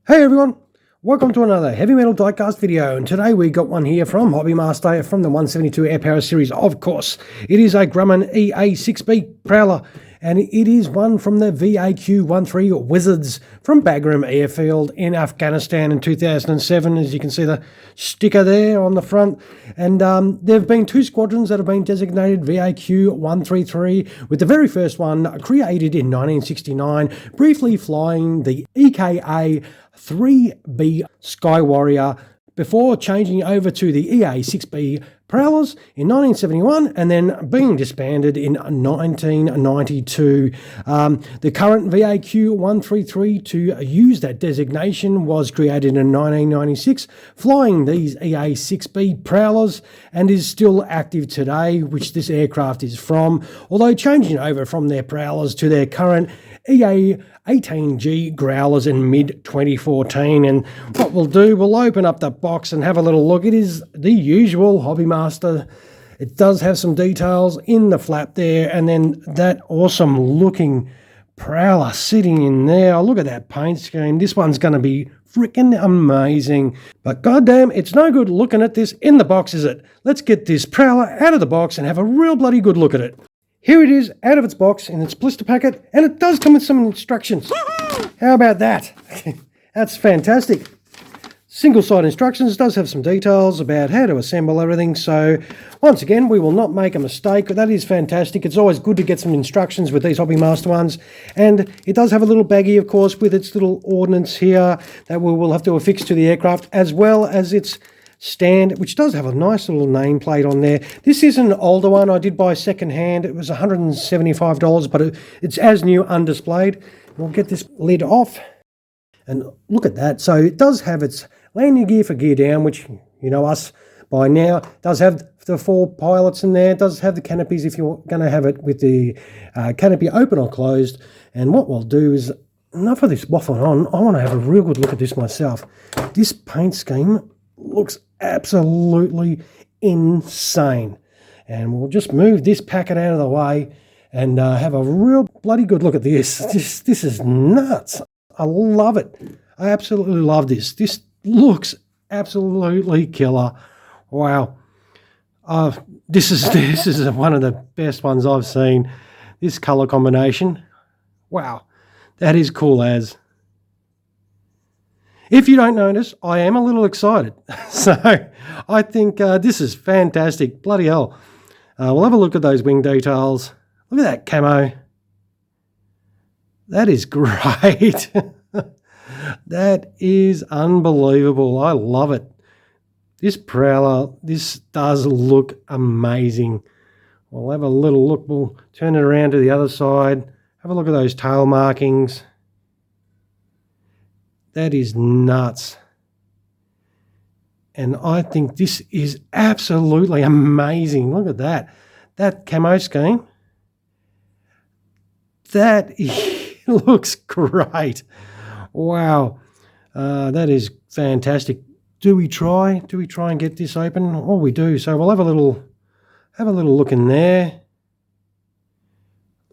Hey everyone, welcome to another Heavy Metal Diecast video, and today we got one here from Hobby Master from the 172 Air Power series, of course. It is a Grumman EA6B Prowler, and it is one from the VAQ-13 Wizards from Bagram Airfield in Afghanistan in 2007. As you can see the sticker there on the front, and there have been two squadrons that have been designated VAQ-133, with the very first one created in 1969, briefly flying the EKA 3B Sky Warrior before changing over to the EA6B Prowlers in 1971 and then being disbanded in 1992. The current VAQ-133 to use that designation was created in 1996, flying these EA6B Prowlers, and is still active today, which this aircraft is from, although changing over from their Prowlers to their current EA-18G Growlers in mid-2014. And what we'll do, we'll open up the box and have a little look. It is the usual Hobby Master. It does have some details in the flap there, and then that awesome looking Prowler sitting in there. Oh, look at that paint scheme. This one's going to be freaking amazing. But goddamn, it's no good looking at this in the box, is it? Let's get this Prowler out of the box and have a real bloody good look at it. Here it is out of its box in its blister packet, and it does come with some instructions. How about that? That's fantastic. Single-side instructions, does have some details about how to assemble everything. So once again, we will not make a mistake. That is fantastic. It's always good to get some instructions with these Hobby Master ones. And it does have a little baggie, of course, with its little ordnance here that we will have to affix to the aircraft, as well as its stand, which does have a nice little nameplate on there. This is an older one I did buy second hand. It was $175, but it's as new undisplayed. We'll get this lid off, and look at that. So it does have its landing gear for gear down, which you know us by now. It does have the 4 pilots in there. It does have the canopies if you're going to have it with the canopy open or closed. And what we'll do is, enough of this waffling on, I want to have a real good look at this myself. This paint scheme looks absolutely insane, and we'll just move this packet out of the way and have a real bloody good look at this. This is nuts. I love it. I absolutely love this. This looks absolutely killer. Wow. This is one of the best ones I've seen. This color combination, wow, that is cool as. If you don't notice, I am a little excited. So I think this is fantastic. Bloody hell. We'll have a look at those wing details. Look at that camo. That is great. That is unbelievable. I love it. This Prowler, this does look amazing. We'll have a little look. We'll turn it around to the other side. Have a look at those tail markings. That is nuts. And I think this is absolutely amazing. Look at that. That camo scheme. That looks great. Wow. That is fantastic. Do we try and get this open? Oh, we do. So we'll have a little look in there.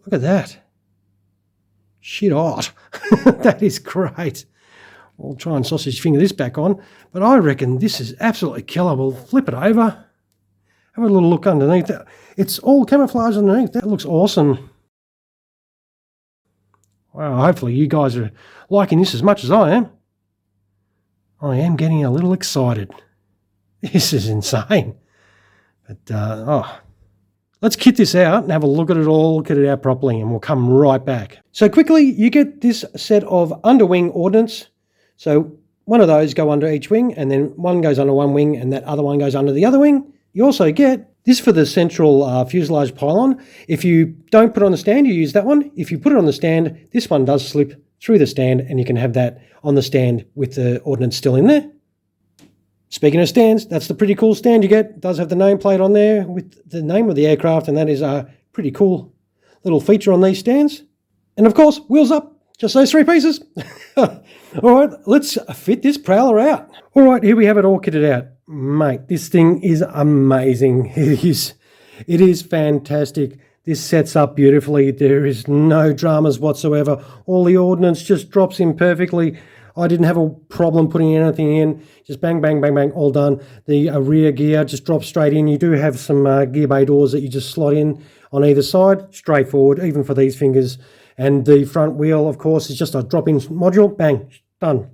Look at that. Shit hot. That is great. We'll try and sausage finger this back on, but I reckon this is absolutely killer. We'll flip it over, have a little look underneath. It's all camouflage underneath. That looks awesome. Wow, hopefully you guys are liking this as much as I am. I am getting a little excited. This is insane. But, let's kit this out and have a look at it all, get it out properly, and we'll come right back. So quickly, you get this set of underwing ordnance. So one of those go under each wing, and then one goes under one wing and that other one goes under the other wing. You also get this for the central fuselage pylon. If you don't put it on the stand, you use that one. If you put it on the stand, this one does slip through the stand, and you can have that on the stand with the ordnance still in there. Speaking of stands, that's the pretty cool stand you get. It does have the nameplate on there with the name of the aircraft, and that is a pretty cool little feature on these stands. And of course, wheels up. Just those 3 pieces. All right, let's fit this Prowler out. All right, here we have it all kitted out. Mate, this thing is amazing. It is fantastic. This sets up beautifully. There is no dramas whatsoever. All the ordnance just drops in perfectly. I didn't have a problem putting anything in. Just bang, bang, bang, bang, all done. The rear gear just drops straight in. You do have some gear bay doors that you just slot in on either side. Straightforward, even for these fingers. And the front wheel, of course, is just a drop-in module. Bang, done.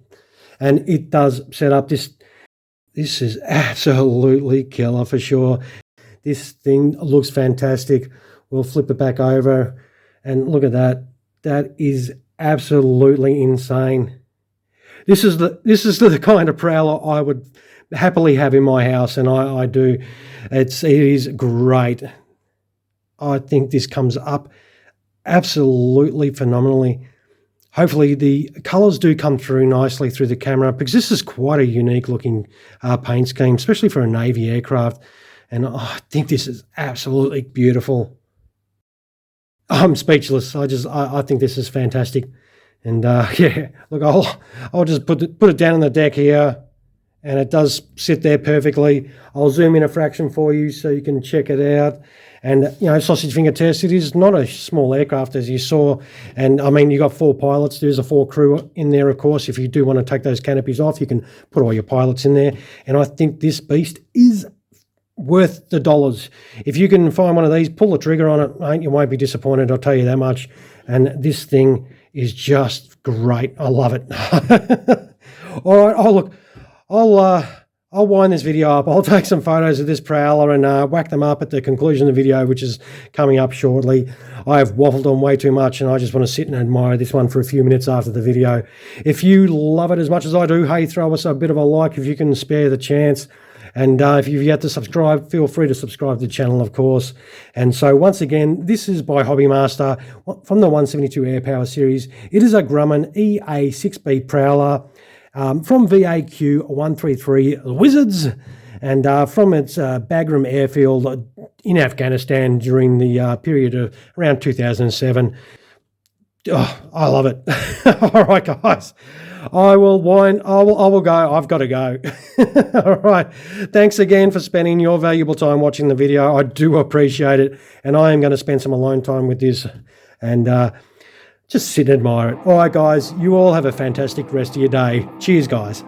And it does set up this. This is absolutely killer for sure. This thing looks fantastic. We'll flip it back over and look at that. That is absolutely insane. This is the kind of prowler I would happily have in my house, and I do. It is great. I think this comes up absolutely phenomenally. Hopefully the colours do come through nicely through the camera, because this is quite a unique looking paint scheme, especially for a Navy aircraft. And I think this is absolutely beautiful. I'm speechless. I think this is fantastic. And yeah, look, I'll just put it down on the deck here, and it does sit there perfectly. I'll zoom in a fraction for you so you can check it out. And, you know, sausage finger test, it is not a small aircraft, as you saw. And, I mean, you got 4 pilots. There's a 4 crew in there, of course. If you do want to take those canopies off, you can put all your pilots in there. And I think this beast is worth the dollars. If you can find one of these, pull the trigger on it, mate, you won't be disappointed, I'll tell you that much. And this thing is just great. I love it. All right. Oh, look, I'll wind this video up. I'll take some photos of this prowler and whack them up at the conclusion of the video, which is coming up shortly. I have waffled on way too much, and I just want to sit and admire this one for a few minutes after the video. If you love it as much as I do, hey, throw us a bit of a like if you can spare the chance. And if you've yet to subscribe, feel free to subscribe to the channel, of course. And so once again, this is by Hobby Master from the 172 Air Power series. It is a Grumman EA6B Prowler from VAQ 133 Wizards, and from its Bagram airfield in Afghanistan during the period of around 2007. Oh, I love it. All right, guys. I will go. I've got to go. All right. Thanks again for spending your valuable time watching the video. I do appreciate it. And I am going to spend some alone time with this and just sit and admire it. All right, guys. You all have a fantastic rest of your day. Cheers, guys.